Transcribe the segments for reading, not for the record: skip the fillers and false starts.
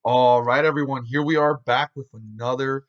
All right, everyone, here we are back with another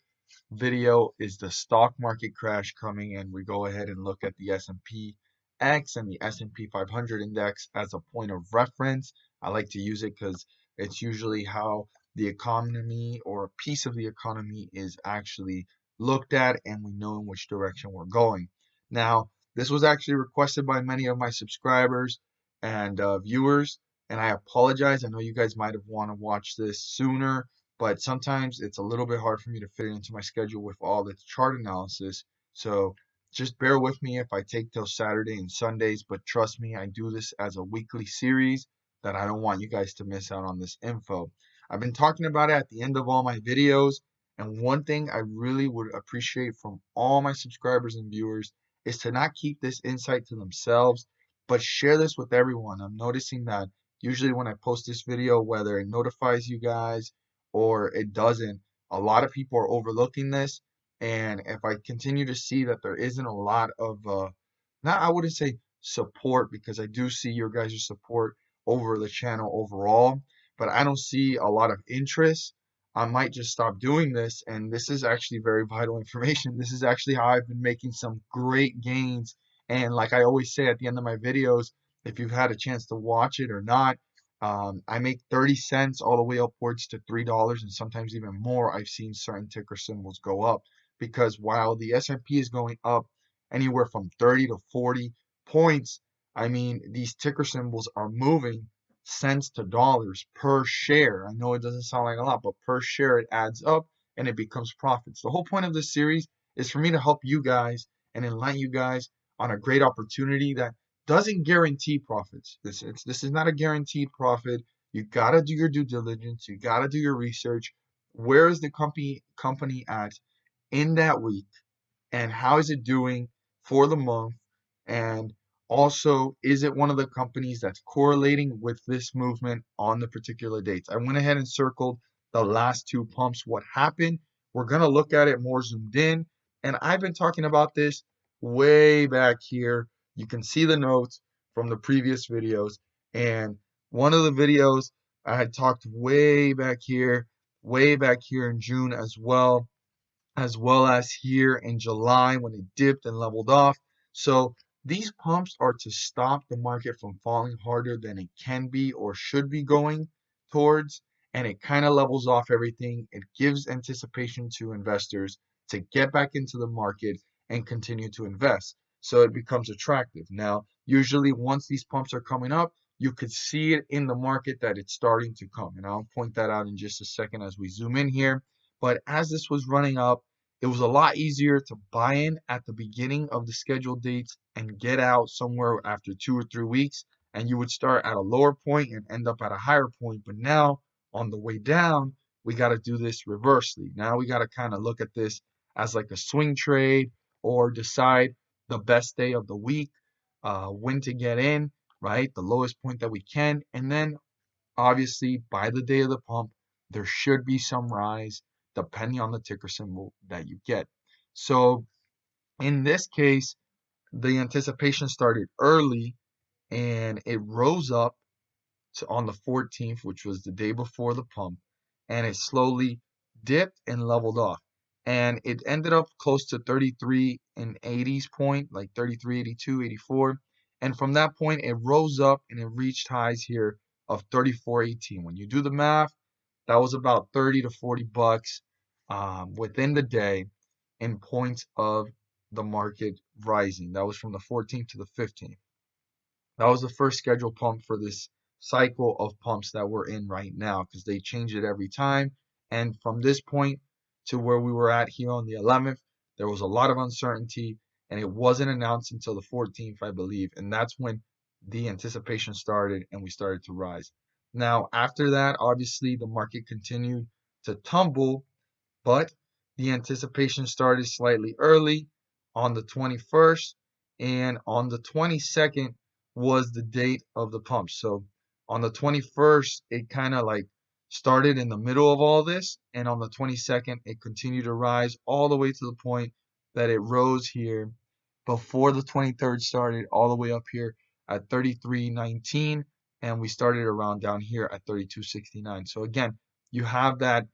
video. Is the stock market crash coming? And we go ahead and look at the S&P X and the S&P 500 index as a point of reference. I like to use it because it's usually how the economy or a piece of the economy is actually looked at, and we know in which direction we're going. Now, this was actually requested by many of my subscribers and viewers, and I apologize. I know you guys might have want to watch this sooner, but sometimes it's a little bit hard for me to fit it into my schedule with all the chart analysis. So just bear with me if I take till Saturday and Sundays, but trust me, I do this as a weekly series that I don't want you guys to miss out on this info. I've been talking about it at the end of all my videos, and one thing I really would appreciate from all my subscribers and viewers is to not keep this insight to themselves, but share this with everyone. I'm noticing that usually when I post this video, whether it notifies you guys or it doesn't, a lot of people are overlooking this. And if I continue to see that there isn't a lot of, not, I wouldn't say support, because I do see your guys' support over the channel overall, but I don't see a lot of interest, I might just stop doing this. And this is actually very vital information. This is actually how I've been making some great gains. And like I always say at the end of my videos, if you've had a chance to watch it or not, I make 30 cents all the way upwards to $3 and sometimes even more. I've seen certain ticker symbols go up because while the S&P is going up anywhere from 30 to 40 points, I mean, these ticker symbols are moving cents to dollars per share. I know it doesn't sound like a lot, but per share it adds up and it becomes profits. The whole point of this series is for me to help you guys and enlighten you guys on a great opportunity that doesn't guarantee profits. This is not a guaranteed profit. You gotta do your due diligence. You gotta do your research. Where is the company at in that week, and how is it doing for the month? And also, is it one of the companies that's correlating with this movement on the particular dates? I went ahead and circled the last two pumps. What happened? We're gonna look at it more zoomed in, and I've been talking about this way back here. You can see the notes from the previous videos, and one of the videos I had talked way back here in June as well as here in July when it dipped and leveled off. So these pumps are to stop the market from falling harder than it can be or should be going towards, and it kind of levels off everything. It gives anticipation to investors to get back into the market and continue to invest. So it becomes attractive. Now, usually once these pumps are coming up, you could see it in the market that it's starting to come. And I'll point that out in just a second as we zoom in here. But as this was running up, it was a lot easier to buy in at the beginning of the scheduled dates and get out somewhere after 2 or 3 weeks. And you would start at a lower point and end up at a higher point. But now on the way down, we got to do this reversely. Now we got to kind of look at this as like a swing trade or decide the best day of the week, when to get in, right? The lowest point that we can. And then obviously, by the day of the pump, there should be some rise depending on the ticker symbol that you get. So in this case, the anticipation started early and it rose up to on the 14th, which was the day before the pump, and it slowly dipped and leveled off. And it ended up close to 33 and 80s point, like 33, 82, 84. And from that point, it rose up and it reached highs here of 34.18. When you do the math, that was about 30 to 40 bucks within the day in points of the market rising. That was from the 14th to the 15th. That was the first scheduled pump for this cycle of pumps that we're in right now, because they change it every time. And from this point to where we were at here on the 11th, there was a lot of uncertainty, and it wasn't announced until the 14th, I believe. And that's when the anticipation started and we started to rise. Now, after that, obviously, the market continued to tumble, but the anticipation started slightly early on the 21st, and on the 22nd was the date of the pump. So on the 21st, it kind of like started in the middle of all this, and on the 22nd, it continued to rise all the way to the point that it rose here before the 23rd started, all the way up here at 33.19, and we started around down here at 32.69. So again, you have that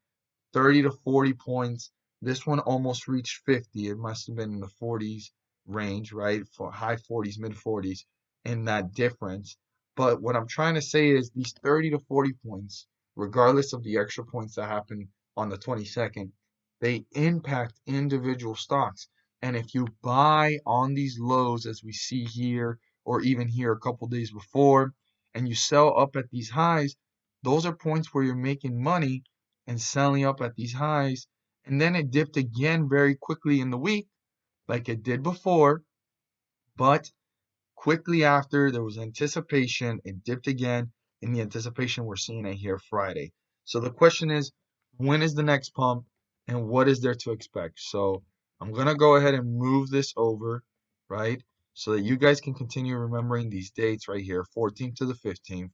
30 to 40 points. This one almost reached 50. It must have been in the 40s range, right? For high 40s, mid 40s in that difference. But what I'm trying to say is these 30 to 40 points, regardless of the extra points that happen on the 22nd, they impact individual stocks. And if you buy on these lows, as we see here, or even here a couple days before, and you sell up at these highs, those are points where you're making money and selling up at these highs. And then it dipped again very quickly in the week, like it did before. But quickly after, there was anticipation. It dipped again. In the anticipation, we're seeing it here Friday. So the question is, when is the next pump and what is there to expect? So I'm going to go ahead and move this over, right? So that you guys can continue remembering these dates right here, 14th to the 15th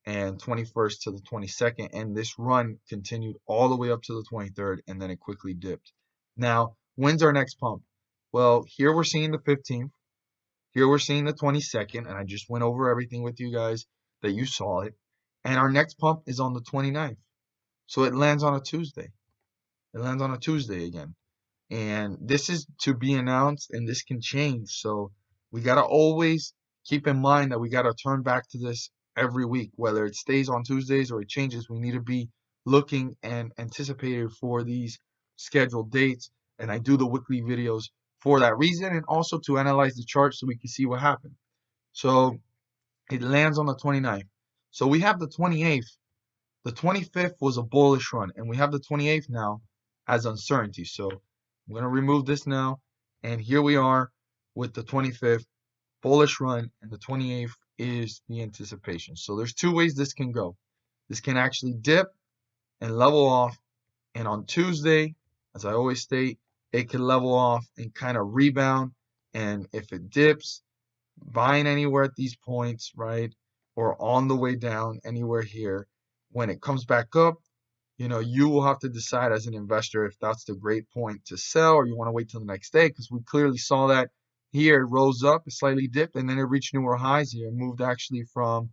and 21st to the 22nd. And this run continued all the way up to the 23rd, and then it quickly dipped. Now, when's our next pump? Well, here we're seeing the 15th. Here we're seeing the 22nd, and I just went over everything with you guys that you saw it. And our next pump is on the 29th. So it lands on a Tuesday. It lands on a Tuesday again. And this is to be announced, and this can change. So we got to always keep in mind that we got to turn back to this every week, whether it stays on Tuesdays or it changes. We need to be looking and anticipating for these scheduled dates. And I do the weekly videos for that reason, and also to analyze the chart so we can see what happened. So it lands on the 29th. So we have the 28th. The 25th was a bullish run, and we have the 28th now as uncertainty. So I'm going to remove this now, and here we are with the 25th bullish run, and the 28th is the anticipation. So there's two ways this can go. This can actually dip and level off, and on Tuesday, as I always state, it can level off and kind of rebound, and if it dips, buying anywhere at these points, right? Or on the way down anywhere here. When it comes back up, you will have to decide as an investor if that's the great point to sell or you want to wait till the next day, because we clearly saw that here it rose up, it slightly dipped, and then it reached newer highs here. It moved actually from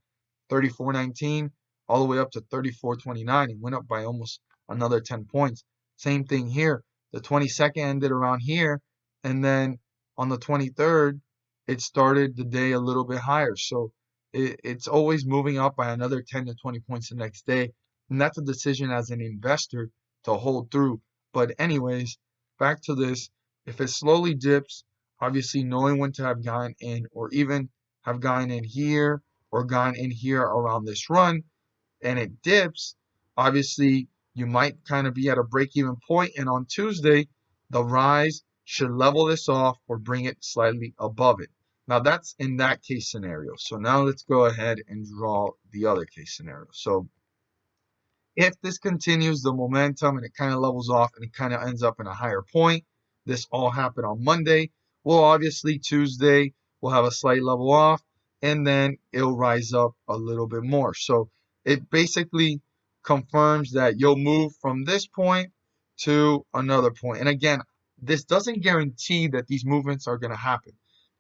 34.19 all the way up to 34.29. It went up by almost another 10 points. Same thing here. The 22nd ended around here, and then on the 23rd, it started the day a little bit higher. So it's always moving up by another 10 to 20 points the next day. And that's a decision as an investor to hold through. But anyways, back to this. If it slowly dips, obviously knowing when to have gone in, or even have gone in here or gone in here around this run, and it dips, obviously you might kind of be at a break-even point, and on Tuesday, the rise should level this off or bring it slightly above it. Now that's in that case scenario. So now let's go ahead and draw the other case scenario. So if this continues the momentum and it kind of levels off and it kind of ends up in a higher point, this all happened on Monday. Well, obviously Tuesday will have a slight level off and then it'll rise up a little bit more. So it basically confirms that you'll move from this point to another point. And again, this doesn't guarantee that these movements are going to happen.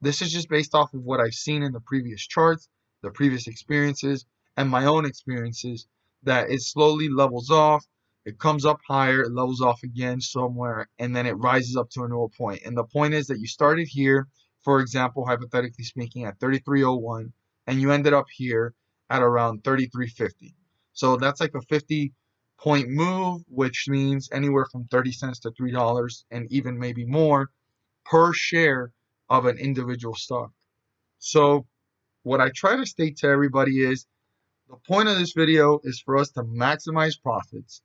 This is just based off of what I've seen in the previous charts, the previous experiences, and my own experiences, that it slowly levels off, it comes up higher, it levels off again somewhere, and then it rises up to a newer point. And the point is that you started here, for example, hypothetically speaking, at 33.01, and you ended up here at around 33.50. So that's like a 50-point move, which means anywhere from 30 cents to $3 and even maybe more per share of an individual stock. So what I try to state to everybody is the point of this video is for us to maximize profits,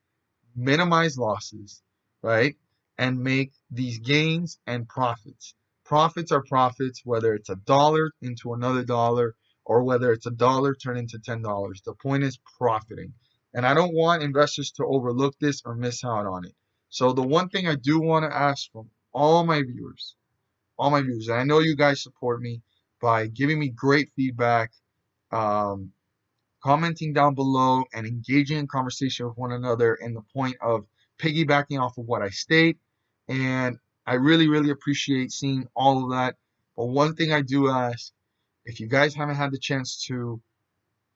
minimize losses, right? And make these gains and profits. Profits are profits, whether it's $1 into another dollar or whether it's $1 turned into $10. The point is profiting. And I don't want investors to overlook this or miss out on it. So the one thing I do want to ask from all my viewers, and I know you guys support me by giving me great feedback, um, commenting down below, and engaging in conversation with one another in the point of piggybacking off of what I state. And I really, really appreciate seeing all of that. But one thing I do ask, if you guys haven't had the chance to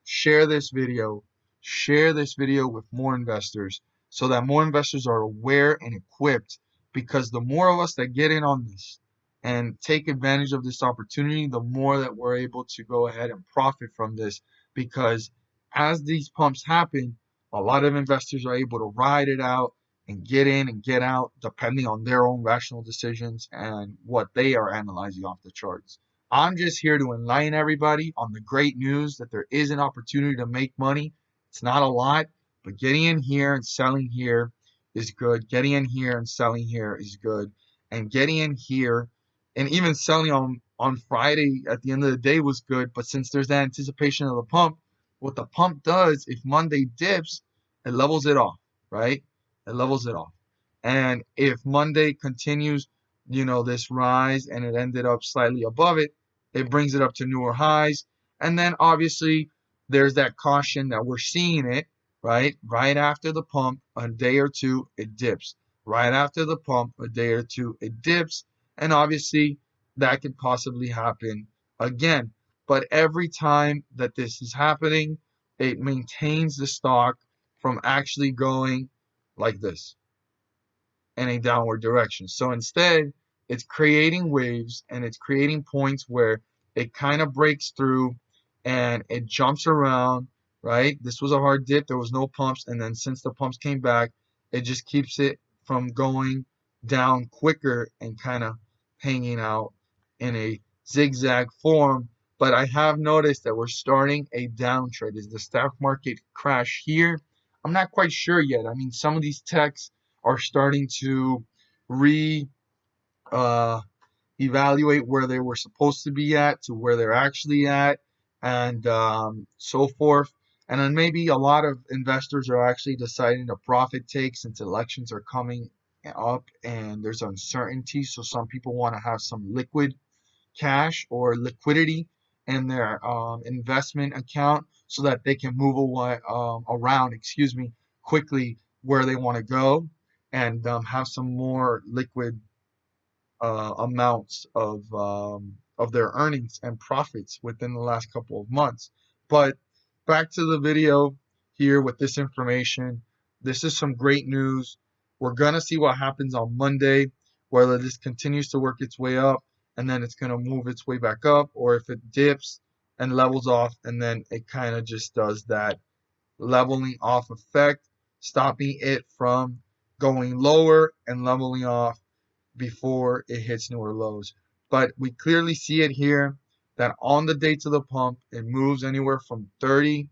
share this video with more investors. so that more investors are aware and equipped, because the more of us that get in on this and take advantage of this opportunity, the more that we're able to go ahead and profit from this. Because as these pumps happen, a lot of investors are able to ride it out and get in and get out depending on their own rational decisions and what they are analyzing off the charts. I'm just here to enlighten everybody on the great news that there is an opportunity to make money. It's not a lot, but getting in here and selling here is good. Getting in here and selling here is good. And getting in here and even selling on Friday at the end of the day was good. But since there's that anticipation of the pump, what the pump does, if Monday dips, it levels it off, right? It levels it off. And if Monday continues, this rise and it ended up slightly above it, it brings it up to newer highs. And then obviously there's that caution that we're seeing it, right? Right after the pump, a day or two, it dips. Right after the pump, a day or two, it dips. And obviously that could possibly happen again. But every time that this is happening, it maintains the stock from actually going like this in a downward direction. So instead, it's creating waves and it's creating points where it kind of breaks through and it jumps around, right? This was a hard dip. There was no pumps. And then since the pumps came back, it just keeps it from going down quicker and kind of hanging out in a zigzag form. But I have noticed that we're starting a downtrend. Is the stock market crash here? I'm not quite sure yet. I mean, some of these techs are starting to re uh, evaluate where they were supposed to be at to where they're actually at, and so forth. And then maybe a lot of investors are actually deciding to profit take since elections are coming up and there's uncertainty. So some people want to have some liquid cash or liquidity in their investment account so that they can move away, around, quickly where they want to go and have some more liquid amounts of their earnings and profits within the last couple of months. But back to the video here with this information. This is some great news. We're gonna see what happens on Monday, whether this continues to work its way up and then it's gonna move its way back up, or if it dips and levels off and then it kind of just does that leveling off effect, stopping it from going lower and leveling off before it hits newer lows. But we clearly see it here that on the day to the pump, it moves anywhere from 30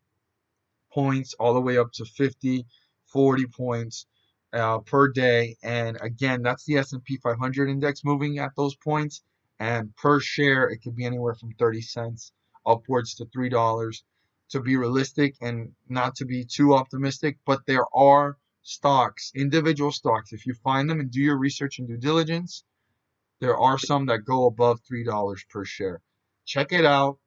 points all the way up to 50, 40 points per day. And again, that's the S&P 500 index moving at those points. And per share, it could be anywhere from 30 cents upwards to $3 to be realistic and not to be too optimistic. But there are stocks, individual stocks. If you find them and do your research and due diligence, there are some that go above $3 per share. Check it out.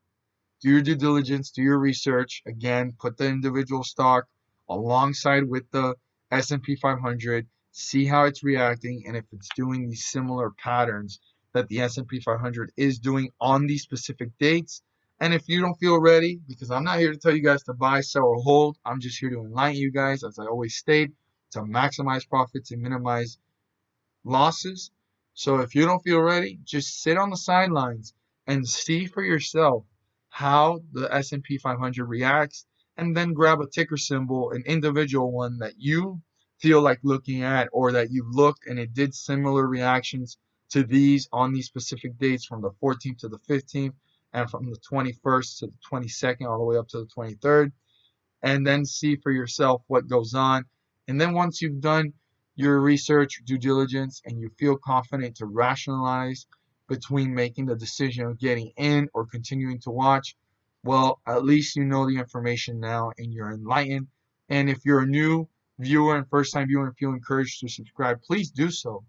Do your due diligence, do your research. Again, put the individual stock alongside with the S&P 500. See how it's reacting and if it's doing these similar patterns that the S&P 500 is doing on these specific dates. And if you don't feel ready, because I'm not here to tell you guys to buy, sell, or hold, I'm just here to enlighten you guys, as I always state, to maximize profits and minimize losses. So if you don't feel ready, just sit on the sidelines and see for yourself how the S&P 500 reacts, and then grab a ticker symbol, an individual one that you feel like looking at, or that you've looked and it did similar reactions to these on these specific dates from the 14th to the 15th and from the 21st to the 22nd all the way up to the 23rd, and then see for yourself what goes on. And then once you've done your research, due diligence, and you feel confident to rationalize between making the decision of getting in or continuing to watch, well, at least you know the information now and you're enlightened. And if you're a new viewer and first time viewer and feel encouraged to subscribe, please do so.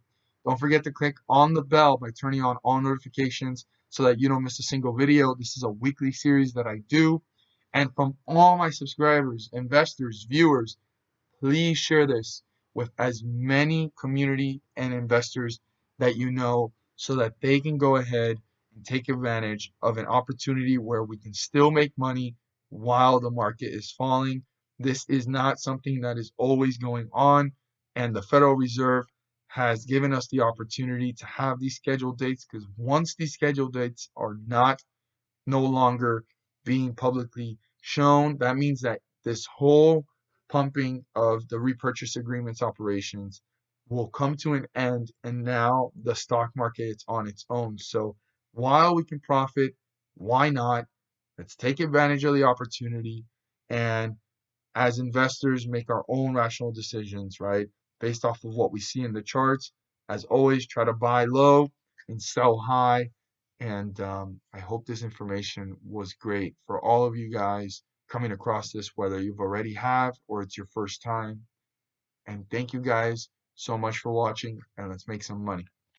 Don't forget to click on the bell by turning on all notifications so that you don't miss a single video. This is a weekly series that I do. And from all my subscribers, investors, viewers, please share this with as many community and investors that you know so that they can go ahead and take advantage of an opportunity where we can still make money while the market is falling. This is not something that is always going on, and the Federal Reserve has given us the opportunity to have these scheduled dates, because once these scheduled dates are not no longer being publicly shown, that means that this whole pumping of the repurchase agreements operations will come to an end, and now the stock market is on its own. So while we can profit, why not? Let's take advantage of the opportunity and as investors make our own rational decisions, right? Based off of what we see in the charts. As always, try to buy low and sell high. And I hope this information was great for all of you guys coming across this, whether you've already have or it's your first time. And thank you guys so much for watching, and let's make some money.